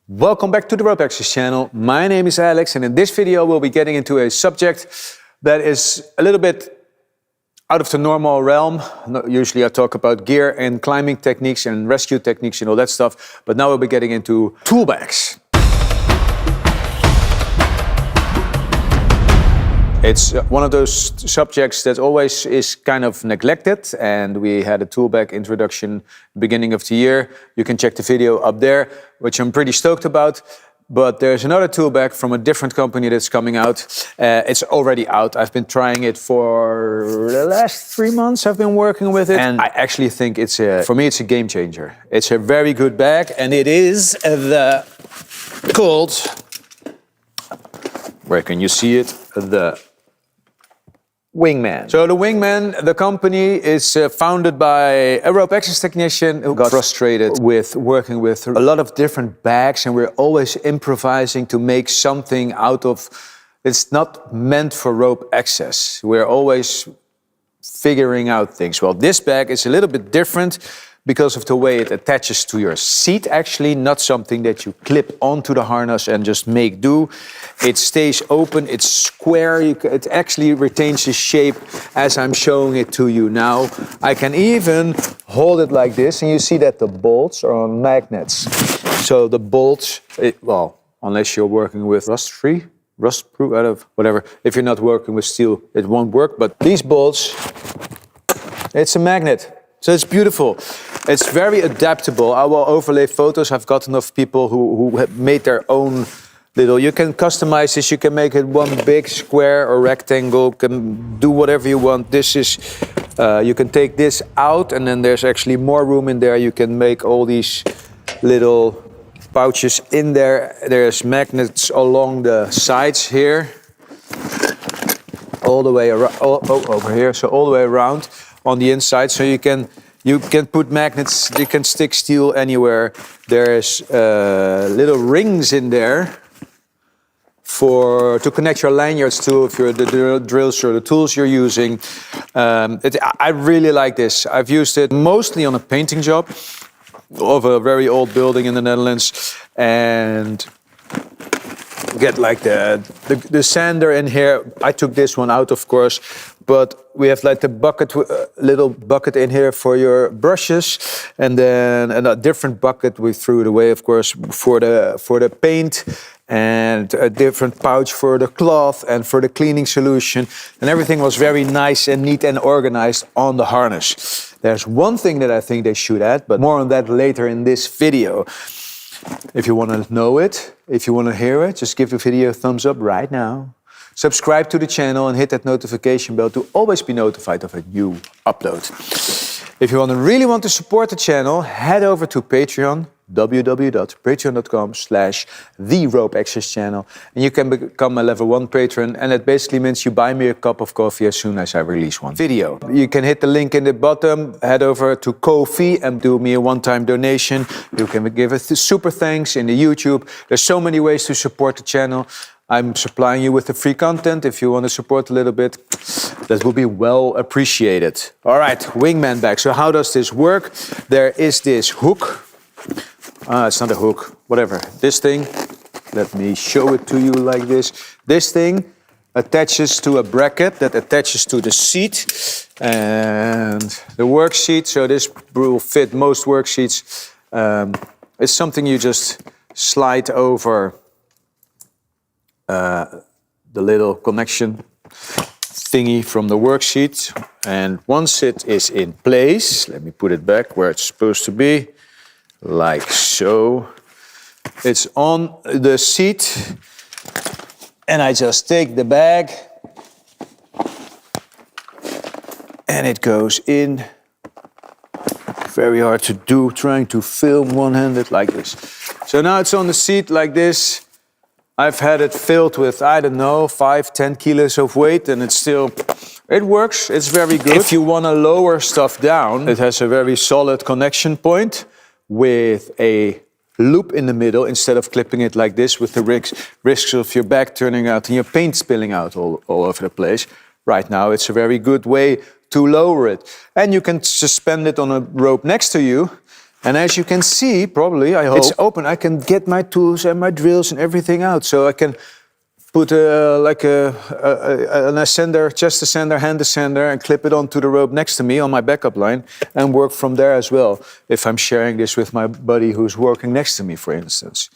Welcome back to the Rope Access channel. My name is Alex, and in this video we'll be getting into a subject that is a little bit out of the normal realm. Usually I talk about gear and climbing techniques and rescue techniques and all that stuff, but now we'll be getting into tool bags. It's one of those subjects that always is kind of neglected, and we had a tool bag introduction beginning of the year. You can check the video up there, which I'm pretty stoked about. But there's another tool bag from a different company that's coming out. It's already out. I've been trying it for the last 3 months. I've been working with it, and I actually think for me, it's a game changer. It's a very good bag, and it is called, where can you see it? The Wingman. So the Wingman, the company is founded by a rope access technician who got frustrated with working with a lot of different bags, and we're always improvising to make something out of, it's not meant for rope access. We're always figuring out things. Well, this bag is a little bit different because of the way it attaches to your seat, actually, not something that you clip onto the harness and just make do. It stays open, it's square, it actually retains the shape as I'm showing it to you now. I can even hold it like this, and you see that the bolts are on magnets. So the bolts, well, unless you're working with rust-proof, out of whatever. If you're not working with steel, it won't work, but these bolts, it's a magnet. So it's beautiful. It's very adaptable. I will overlay photos. I've gotten of people who have made their own little. You can customize this. You can make it one big square or rectangle. You can do whatever you want. This is, you can take this out, and then there's actually more room in there. You can make all these little pouches in there. There's magnets along the sides here, all the way around. Over here, so all the way around on the inside. So you can put magnets, you can stick steel anywhere. There's little rings in there to connect your lanyards to, if you're the drills or the tools you're using. I really like this. I've used it mostly on a painting job of a very old building in the Netherlands, and get like the sander in here. I took this one out, of course, but we have like the bucket, little bucket in here for your brushes, and then a different bucket we threw it away, of course, for the paint, and a different pouch for the cloth and for the cleaning solution, and everything was very nice and neat and organized on the harness. There's one thing that I think they should add, but more on that later in this video. If you want to know it, if you want to hear it, just give the video a thumbs up right now. Subscribe to the channel and hit that notification bell to always be notified of a new upload. If you really want to support the channel, head over to Patreon, www.patreon.com/theropeaccesschannel, and you can become a level 1 patron, and that basically means you buy me a cup of coffee as soon as I release one video. You can hit the link in the bottom, head over to Ko-fi and do me a one-time donation. You can give us the super thanks in the YouTube. There's so many ways to support the channel. I'm supplying you with the free content. If you want to support a little bit, that will be well appreciated. All right, Wingman bag. So how does this work? There is this hook. It's not a hook, whatever. This thing, let me show it to you like this. This thing attaches to a bracket that attaches to the seat and the work seat. So this will fit most work seats. It's something you just slide over the little connection thingy from the worksheet, and once it is in place, let me put it back where it's supposed to be, like so. It's on the seat, and I just take the bag and it goes in. Very hard to do, trying to film one-handed like this. So now it's on the seat like this. I've had it filled with, I don't know, 5-10 kilos of weight, and it works, it's very good. If you want to lower stuff down, it has a very solid connection point with a loop in the middle, instead of clipping it like this with the risks of your bag turning out and your paint spilling out all over the place. Right now, it's a very good way to lower it. And you can suspend it on a rope next to you, And as you can see, probably, I hope, it's open. I can get my tools and my drills and everything out. So I can put an ascender, chest ascender, hand ascender, and clip it onto the rope next to me on my backup line and work from there as well, if I'm sharing this with my buddy who's working next to me, for instance.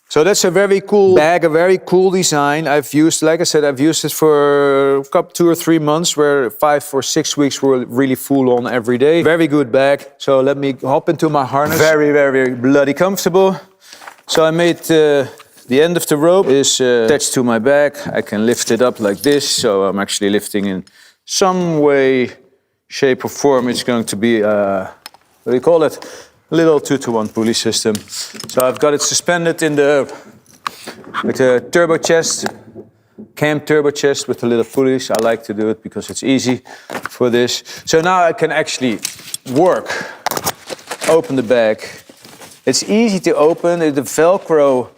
So that's a very cool bag, a very cool design. I've used, like I said, I've used it for a couple, 2 or 3 months, where 5 or 6 weeks were really full on every day. Very good bag. So let me hop into my harness. Very, very bloody comfortable. So I made the end of the rope is attached to my back. I can lift it up like this. So I'm actually lifting in some way, shape or form. It's going to be, what do you call it? Little 2-to-1 pulley system. So I've got it suspended in with a turbo chest, cam turbo chest with the little pulleys. I like to do it because it's easy for this. So now I can actually work, open the bag. It's easy to open. The Velcro,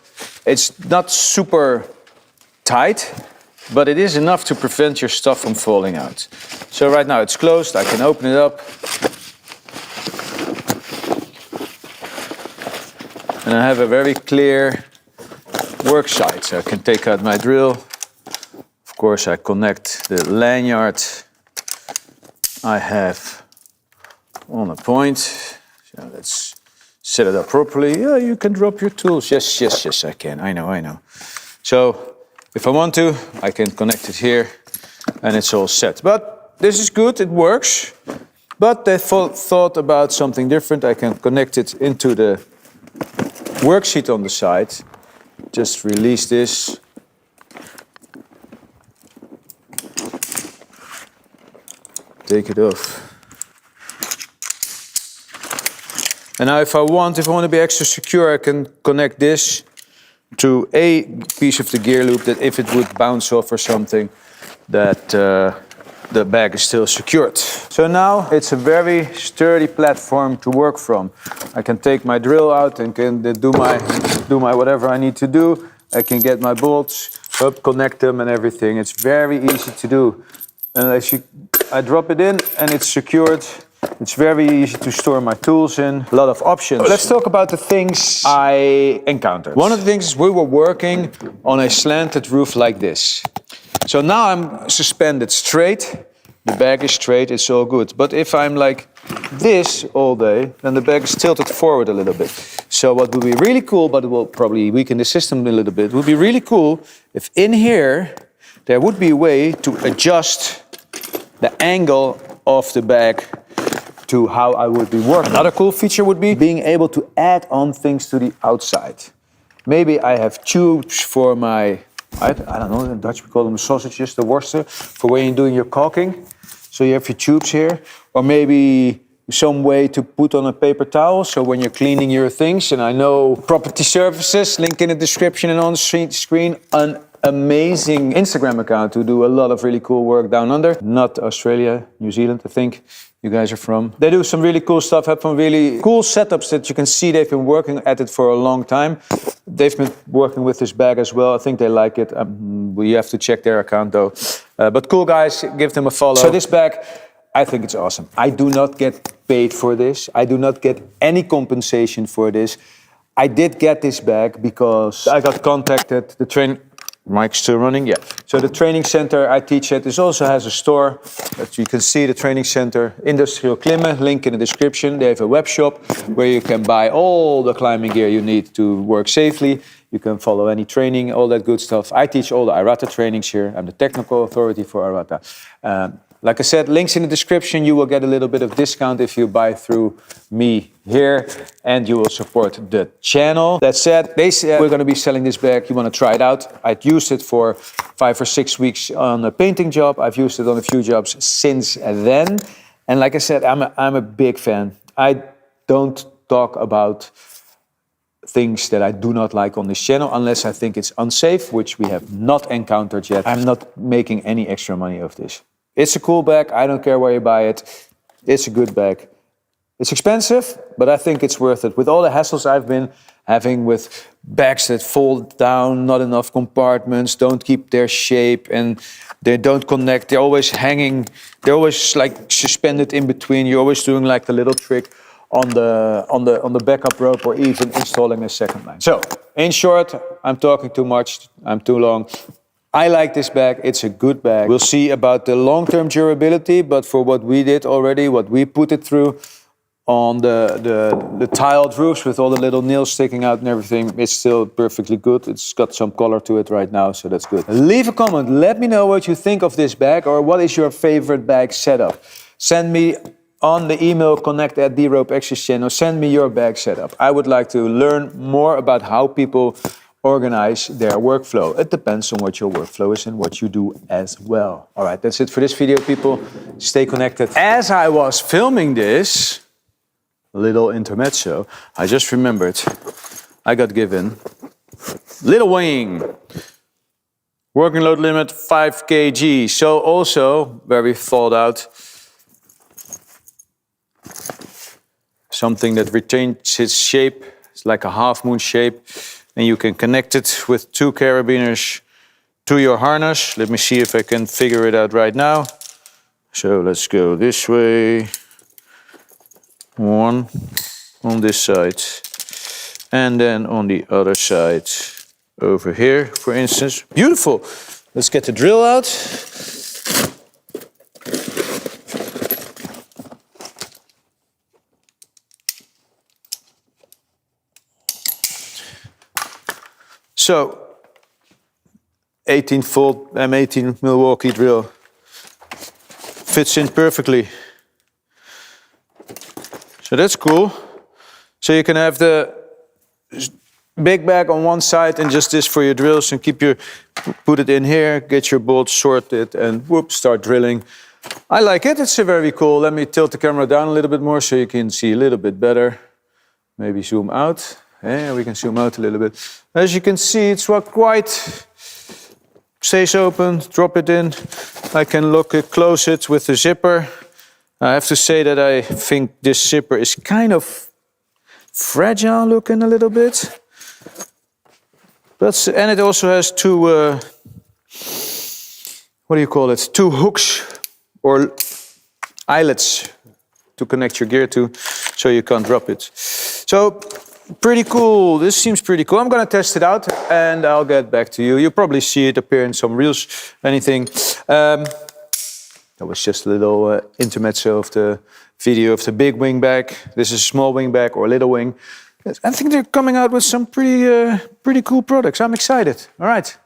it's not super tight, but it is enough to prevent your stuff from falling out. So right now it's closed. I can open it up. And I have a very clear work site, so I can take out my drill. Of course, I connect the lanyard I have on a point. So let's set it up properly. Yeah, you can drop your tools. Yes, yes, yes, I can. I know. So if I want to, I can connect it here and it's all set. But this is good, it works. But they thought about something different. I can connect it into the worksheet on the side. Just release this. Take it off. And now if I want to be extra secure, I can connect this to a piece of the gear loop that if it would bounce off or something, that the bag is still secured. So now it's a very sturdy platform to work from. I can take my drill out and can do my whatever I need to do. I can get my bolts up, connect them and everything. It's very easy to do. And I drop it in and it's secured. It's very easy to store my tools in. A lot of options. Let's talk about the things I encountered. One of the things is we were working on a slanted roof like this. So now I'm suspended straight. The bag is straight, it's all good. But if I'm like this all day, then the bag is tilted forward a little bit. So what would be really cool, but it will probably weaken the system a little bit, would be really cool if in here there would be a way to adjust the angle of the bag to how I would be working. Another cool feature would be being able to add on things to the outside. Maybe I have tubes for my, I don't know, in Dutch we call them sausages, the worsten, for when you're doing your caulking. So you have your tubes here. Or maybe some way to put on a paper towel, so when you're cleaning your things, and I know Property Services, link in the description and on the screen, an amazing Instagram account who do a lot of really cool work down under. Not Australia, New Zealand, I think you guys are from. They do some really cool stuff, have some really cool setups that you can see they've been working at it for a long time. They've been working with this bag as well. I think they like it. We have to check their account though. But cool guys, give them a follow. So this bag, I think it's awesome. I do not get paid for this. I do not get any compensation for this. I did get this bag because I got contacted. The training, mic's still running, yeah. So the training center I teach at, this also has a store that you can see, the training center, Industrial Klimmen, link in the description. They have a web shop where you can buy all the climbing gear you need to work safely. You can follow any training, all that good stuff. I teach all the IRATA trainings here. I'm the technical authority for IRATA. Like I said, links in the description. You will get a little bit of discount if you buy through me here, and you will support the channel. That said, they said we're going to be selling this bag. You want to try it out? I'd used it for 5 or 6 weeks on a painting job. I've used it on a few jobs since then. And like I said, I'm a big fan. I don't talk about things that I do not like on this channel unless I think it's unsafe, which we have not encountered yet. I'm not making any extra money of this. It's a cool bag. I don't care where you buy it. It's a good bag. It's expensive, but I think it's worth it. With all the hassles I've been having with bags that fall down, not enough compartments, don't keep their shape, and they don't connect. They're always hanging. They're always like suspended in between. You're always doing like the little trick. on the backup rope or even installing a second line. So, in short, I'm talking too much, I'm too long. I like this bag, it's a good bag. We'll see about the long-term durability, but for what we did already, what we put it through on the tiled roofs with all the little nails sticking out and everything, it's still perfectly good. It's got some color to it right now, so that's good. Leave a comment, let me know what you think of this bag or what is your favorite bag setup. Send me on the email connect@theropeexercise, send me your bag setup. I would like to learn more about how people organize their workflow. It depends on what your workflow is and what you do as well. All right, that's it for this video, people. Stay connected. As I was filming this little intermezzo, I just remembered I got given little wing. Working load limit 5 kg. So also very thought out. Something that retains its shape. It's like a half moon shape. And you can connect it with 2 carabiners to your harness. Let me see if I can figure it out right now. So let's go this way. One on this side. And then on the other side over here, for instance. Beautiful. Let's get the drill out. So, 18-volt M18 Milwaukee drill fits in perfectly. So that's cool. So you can have the big bag on one side and just this for your drills and put it in here, get your bolts sorted and whoop, start drilling. I like it, it's very cool. Let me tilt the camera down a little bit more so you can see a little bit better. Maybe zoom out. Yeah, we can zoom out a little bit. As you can see, it's quite stays open, drop it in. I can close it with the zipper. I have to say that I think this zipper is kind of fragile looking a little bit. And it also has 2, what do you call it? 2 hooks or eyelets to connect your gear to so you can't drop it. So, pretty cool. This seems pretty cool. I'm gonna test it out and I'll get back to you. You'll probably see it appear in some reels, anything. That was just a little intermezzo of the video of the big wing bag. This is a small wing bag or little wing. I think they're coming out with some pretty cool products. I'm excited. All right.